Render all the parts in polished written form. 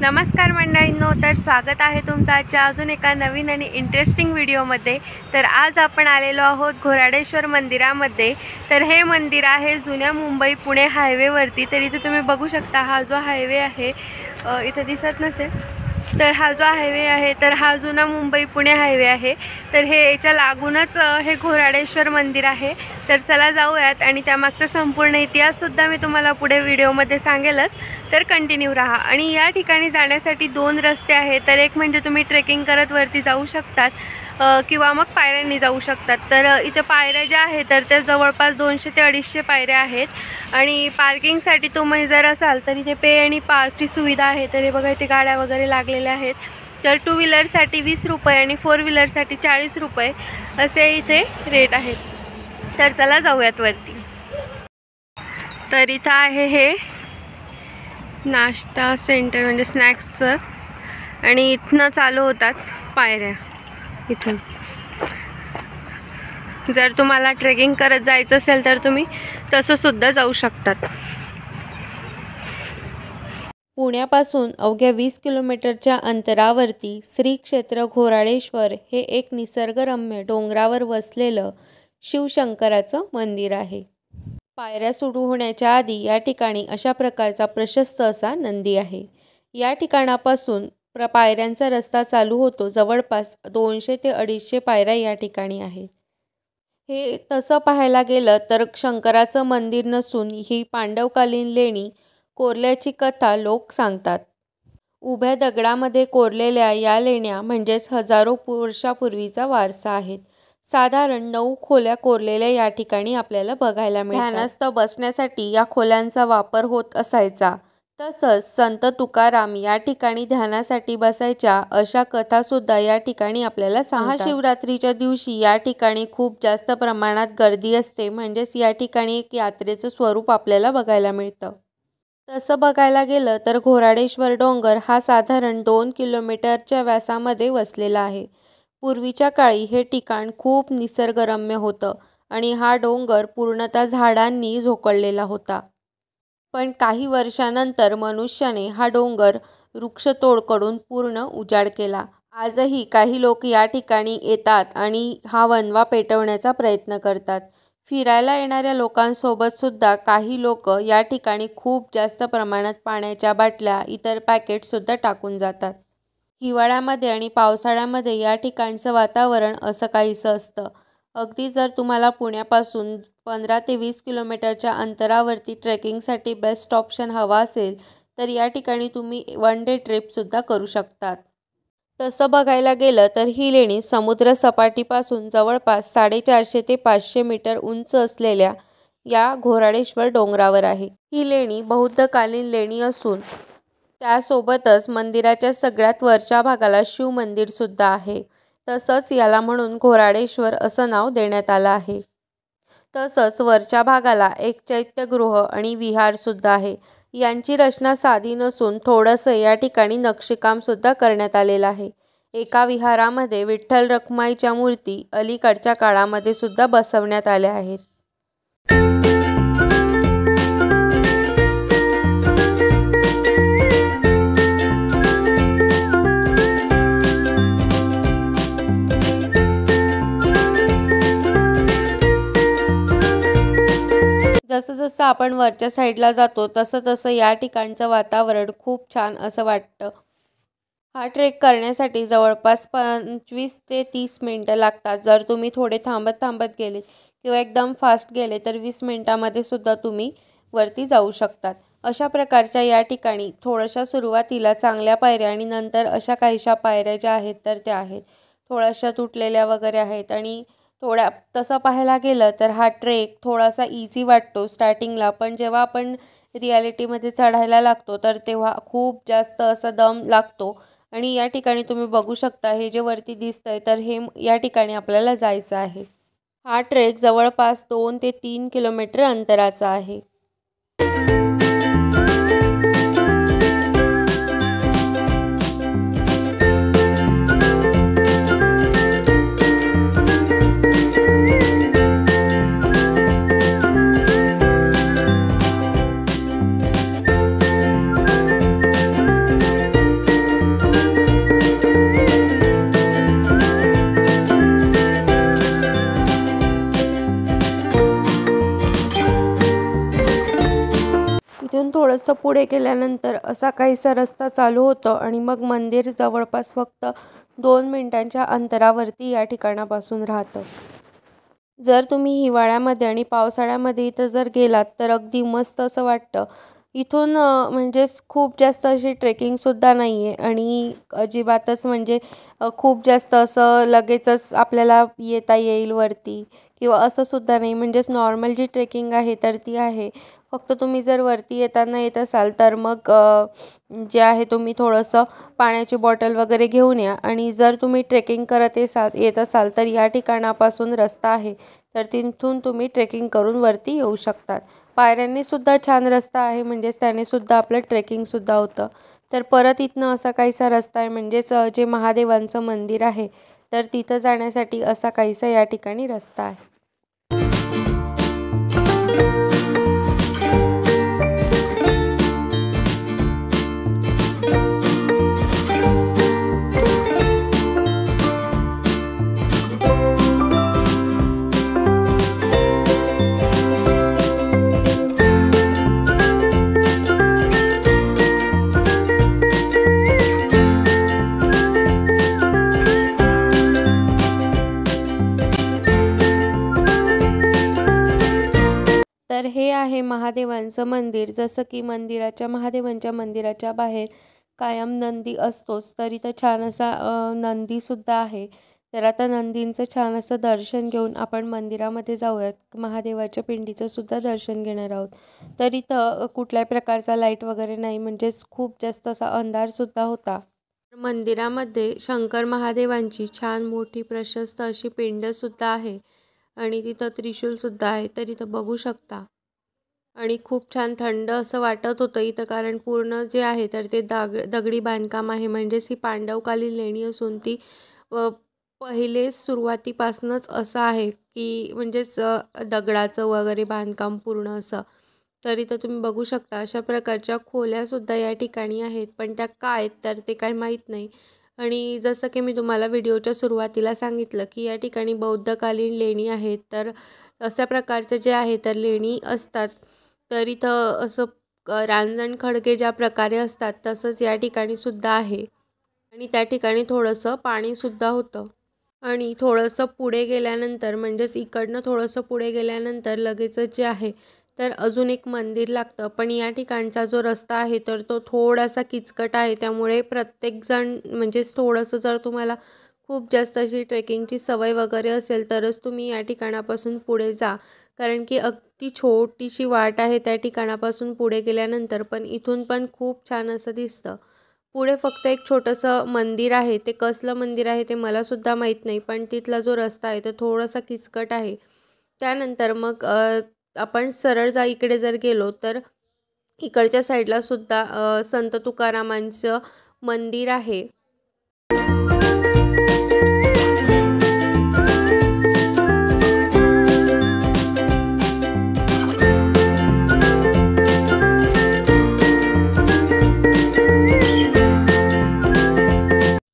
नमस्कार मंडळींनो, तर स्वागत आहे तुमचं आजच्या अजून एका नवीन आणि इंटरेस्टिंग व्हिडिओमध्ये। तर आज आपण आलेलो आहोत घोराडेश्वर मंदिरामध्ये। तर हे मंदिर आहे जुन्या मुंबई पुणे हायवेवरती। तर इथे तुम्ही बघू शकता, हा जो हायवे आहे इथे दिसत नसेल, तर हा जो हायवे आहे तर हा जुना मुंबई पुणे हायवे आहे। तर हे याच्या लागूनच हे घोराडेश्वर मंदिर आहे। तर चला जाऊयात आणि त्यामागचा संपूर्ण इतिहास सुद्धा मी तुम्हाला पुढे व्हिडिओमध्ये सांगेलच, तर कंटिन्यू रहा। आणि या ठिकाणी जाण्यासाठी दोन रस्ते आहेत। तर एक म्हणजे तुम्ही ट्रेकिंग करत वरती जाऊ शकतात किंवा मग पायऱ्यांनी जाऊ शकतात। तर इथे पायऱ्या ज्या आहेत तर त्या जवळपास 200 ते 250 पायऱ्या आहेत। आणि पार्किंगसाठी तुम्ही जर असाल तर इथे पे आणि पार्कची सुविधा आहे। तर हे बघा, इथे गाड्या वगैरे लागलेल्या आहेत। तर टू व्हीलरसाठी 20 रुपये आणि फोर व्हीलरसाठी 40 रुपये असे इथे रेट आहेत। तर चला जाऊयात वरती। तर इथं आहे हे नाश्ता सेंटर म्हणजे स्नॅक्सचं, आणि इथनं चालू होतात पायऱ्या इथून। जर तुम्हाला ट्रेकिंग करत जायचं असेल तर तुम्ही तसं सुद्धा जाऊ शकतात। पुण्यापासून अवघ्या 20 किलोमीटरच्या अंतरावरती श्री क्षेत्र घोराडेश्वर हे एक निसर्गरम्य डोंगरावर वसलेलं शिवशंकराचं मंदिर आहे। पायऱ्या सुरू होण्याच्या आधी या ठिकाणी अशा प्रकारचा प्रशस्त असा नंदी आहे। या ठिकाणापासून पायऱ्यांचा रस्ता चालू होतो। जवळपास 200 ते 250 पायऱ्या या ठिकाणी आहेत। हे तसं पाहायला गेलं तर शंकराचं मंदिर नसून ही पांडवकालीन लेणी कोरल्याची कथा लोक सांगतात। उभ्या दगडामध्ये कोरलेल्या या लेण्या म्हणजेच हजारो वर्षापूर्वीचा वारसा आहेत। साधारण 9 खोल्या कोरलेल्या या ठिकाणी आपल्याला बघायला मिळतात। ध्यानस्थ बसण्यासाठी या खोल्यांचा वापर होत असायचा। तसंच संत तुकाराम या ठिकाणी ध्यानासाठी बसायच्या अशा कथा सुद्धा या ठिकाणी आपल्याला सांगतात। महाशिवरात्रीच्या दिवशी या ठिकाणी खूप जास्त प्रमाणात गर्दी असते, म्हणजेच या ठिकाणी एक यात्रेचं स्वरूप आपल्याला बघायला मिळतं। तसं बघायला गेलं तर घोराडेश्वर डोंगर हा साधारण 2 किलोमीटरच्या व्यासामध्ये वसलेला आहे। पूर्वीच्या काळी हे ठिकाण खूप निसर्गरम्य होतं आणि हा डोंगर पूर्णतः झाडांनी झोकळलेला होता। पण काही वर्षानंतर मनुष्याने हा डोंगर वृक्षतोड करून पूर्ण उजाड केला। आजही काही लोक या ठिकाणी येतात आणि हा वणवा पेटवण्याचा प्रयत्न करतात। फिरायला येणाऱ्या लोकांसोबत सुद्धा काही लोक या ठिकाणी खूप जास्त प्रमाणात पाण्याच्या बाटल्या, इतर पॅकेट सुद्धा टाकून जातात। हिवाळ्यामध्ये आणि पावसाळ्यामध्ये या ठिकाणचं वातावरण असं काहीसं असतं। अगदी जर तुम्हाला पुण्यापासून 15 ते 20 किलोमीटरच्या अंतरावरती ट्रेकिंगसाठी बेस्ट ऑप्शन हवा असेल तर या ठिकाणी तुम्ही वन डे ट्रिपसुद्धा करू शकतात। तसं बघायला गेलं तर ही लेणी समुद्र सपाटीपासून जवळपास 450 ते 500 मीटर उंच असलेल्या या घोराडेश्वर डोंगरावर आहे। ही लेणी बौद्धकालीन लेणी असून त्यासोबतच मंदिराच्या सगळ्यात वरच्या भागाला शिव मंदिर सुद्धा आहे। तसंच याला म्हणून घोराडेश्वर असं नाव देण्यात आलं आहे। तसंच वरच्या भागाला एक चैत्यगृह आणि विहार सुद्धा आहे। यांची रचना साधी नसून थोडंसं या ठिकाणी नक्षीकाम सुद्धा करण्यात आलेलं आहे। एका विहारामध्ये विठ्ठल रखुमाईच्या मूर्ती अलीकडच्या काळामध्ये सुद्धा बसवण्यात आल्या आहेत। जसं जसं आपण वरच्या साईडला जातो तसं तसं या ठिकाणचं वातावरण खूप छान असं वाटतं। हा ट्रेक करण्यासाठी जवळपास 25 ते 30 मिनटं लागतात। जर तुम्ही थोडे थांबत गेले किंवा एकदम फास्ट गेले तर 20 मिनटामध्ये सुद्धा तुम्ही वरती जाऊ शकतात। अशा प्रकारच्या या ठिकाणी थोड्याशा सुरुवातीला चांगल्या पायऱ्या आणि नंतर अशा काहीशा पायऱ्या ज्या आहेत तर त्या आहेत थोड्याशा तुटलेल्या वगैरे आहेत। आणि तसं पाहायला गेलं तर हा ट्रेक थोडासा इझी वाटतो स्टार्टिंगला, पण जेव्हा आपण रिॲलिटीमध्ये चढायला लागतो तर तेव्हा खूप जास्त असा दम लागतो। आणि या ठिकाणी तुम्ही बघू शकता, हे जे वरती दिसतंय तर हे या ठिकाणी आपल्याला जायचं आहे। हा ट्रेक जवळपास 2 ते 3 किलोमीटर अंतराचा आहे। थोडंसं पुढे गेल्यानंतर असा काहीसा रस्ता चालू होतो आणि मग मंदिर जवळपास फक्त 2 मिनिटांच्या अंतरावरती या ठिकाणापासून राहतं. जर तुम्ही हिवाळ्यामध्ये आणि पावसाळ्यामध्ये इथं जर गेलात तर अगदी मस्त असं वाटतं. इथून म्हणजेच खूप जास्त अशी ट्रेकिंगसुद्धा नाही आहे आणि अजिबातच म्हणजे खूप जास्त असं लगेचच आपल्याला येता येईल वरती किंवा असं सुद्धा नाही. म्हणजेच नॉर्मल जी ट्रेकिंग आहे तर ती आहे. फक्त तुम्ही जर वरती येताना येत असाल तर मग जे आहे तुम्ही थोडंसं पाण्याची बॉटल वगैरे घेऊन या आणि जर तुम्ही ट्रेकिंग करत येत असाल तर या ठिकाणापासून रस्ता आहे तर तिथून तुम्ही ट्रेकिंग करून वरती येऊ शकतात. पायऱ्यांनी सुद्धा छान रस्ता आहे म्हणजेच त्याने सुद्धा आपलं ट्रेकिंगसुद्धा होतं. तर परत इथनं असा काहीसा रस्ता आहे म्हणजेच जे महादेवांचं मंदिर आहे तर तिथं जाण्यासाठी असा काहीसा या ठिकाणी रस्ता आहे. तर हे आहे महादेवांचं मंदिर. जसं की महादेवांच्या मंदिराच्या बाहेर कायम नंदी असतोच, तर इथं छान असा नंदीसुद्धा आहे. तर आता नंदींचं छान असं दर्शन घेऊन आपण मंदिरामध्ये जाऊयात. महादेवाच्या पिंडीचं सुद्धा दर्शन घेणार आहोत. तर इथं कुठल्याही प्रकारचा लाईट वगैरे नाही, म्हणजेच खूप जास्त असा अंधारसुद्धा होता. मंदिरामध्ये शंकर महादेवांची छान मोठी प्रशस्त अशी पिंडसुद्धा आहे आणि तिथं त्रिशूलसुद्धा आहे. तर इथं बघू शकता आणि खूप छान थंड असं वाटत होतं इथं, कारण पूर्ण जे आहे तर ते दगडी बांधकाम आहे. म्हणजेच ही पांडवकालीन लेणी असून ती पहिले सुरुवातीपासूनच असं आहे की म्हणजेच दगडाचं वगैरे बांधकाम पूर्ण असं. तर इथं तुम्ही बघू शकता अशा प्रकारच्या खोल्यासुद्धा या ठिकाणी आहेत, पण त्या काय आहेत तर ते काही माहीत नाही. आणि जसं की मी तुम्हाला व्हिडिओच्या सुरुवातीला सांगितलं की या ठिकाणी बौद्धकालीन लेणी आहेत, तर अशा प्रकारचे जे आहे तर लेणी असतात. तर इथं असं रांजण खडके ज्या प्रकारे असतात तसंच या ठिकाणी सुद्धा आहे आणि त्या ठिकाणी थोडंसं पाणीसुद्धा होतं. आणि थोडंसं पुढे गेल्यानंतर म्हणजेच इकडनं थोडंसं पुढे गेल्यानंतर लगेचच जे आहे तर अजून एक मंदिर लागतं. पण या ठिकाणचा जो रस्ता आहे तर तो थोडासा किचकट आहे, त्यामुळे प्रत्येकजण म्हणजेच थोडंसं जर तुम्हाला खूप जास्त अशी ट्रेकिंगची सवय वगैरे असेल तरच तुम्ही या ठिकाणापासून पुढे जा, कारण की अगदी छोटीशी वाट आहे त्या ठिकाणापासून पुढे गेल्यानंतर. पण इथून पण खूप छान असं दिसतं. पुढे फक्त एक छोटंसं मंदिर आहे, ते कसलं मंदिर आहे ते मलासुद्धा माहीत नाही, पण तिथला जो रस्ता आहे तो थोडासा किचकट आहे. त्यानंतर मग आपण सरळ इकडे जर गेलो तर इकडच्या साईडला सुद्धा संत तुकारामांचं मंदिर आहे.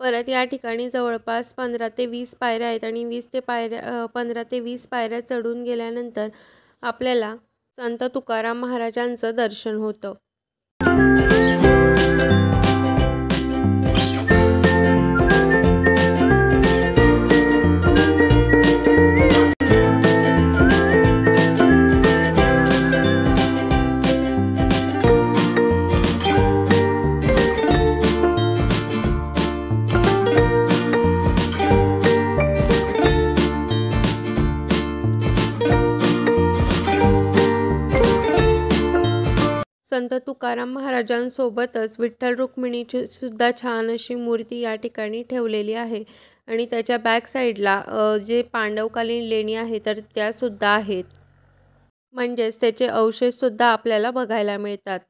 परत या ठिकाणी जवळपास 15 ते 20 पायऱ्या आहेत आणि 15 ते 20 पायऱ्या चढून गेल्यानंतर आपल्याला संत तुकाराम महाराजांचं दर्शन होतं. संत तुकाराम महाराजांसोबतच विठ्ठल रुक्मिणीची सुद्धा छान अशी मूर्ती या ठिकाणी ठेवलेली आहे आणि त्याच्या बॅक साईडला जे पांडवकालीन लेणी आहे तर त्यासुद्धा आहेत, म्हणजेच त्याचे अवशेषसुद्धा आपल्याला बघायला मिळतात.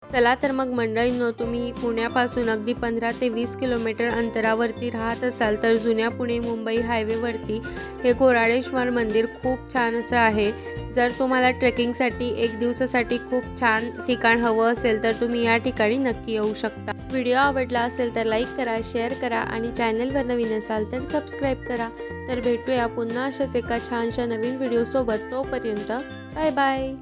चला तर मग मंडळींनो, तुम्ही पुण्यापासून अगदी 15 ते 20 किलोमीटर अंतरावरती राहत असाल तर जुन्या पुणे मुंबई हायवेवरती हे घोराळेश्वर मंदिर खूप छान असं आहे. जर तुम्हाला ट्रेकिंगसाठी एक दिवसासाठी खूप छान ठिकाण हवं असेल तर तुम्ही या ठिकाणी नक्की येऊ शकता. व्हिडिओ आवडला असेल तर लाईक करा, शेअर करा आणि चॅनलवर नवीन असाल तर सबस्क्राईब करा. तर भेटूया पुन्हा अशाच एका छानशा नवीन व्हिडिओसोबत. तोपर्यंत बाय बाय.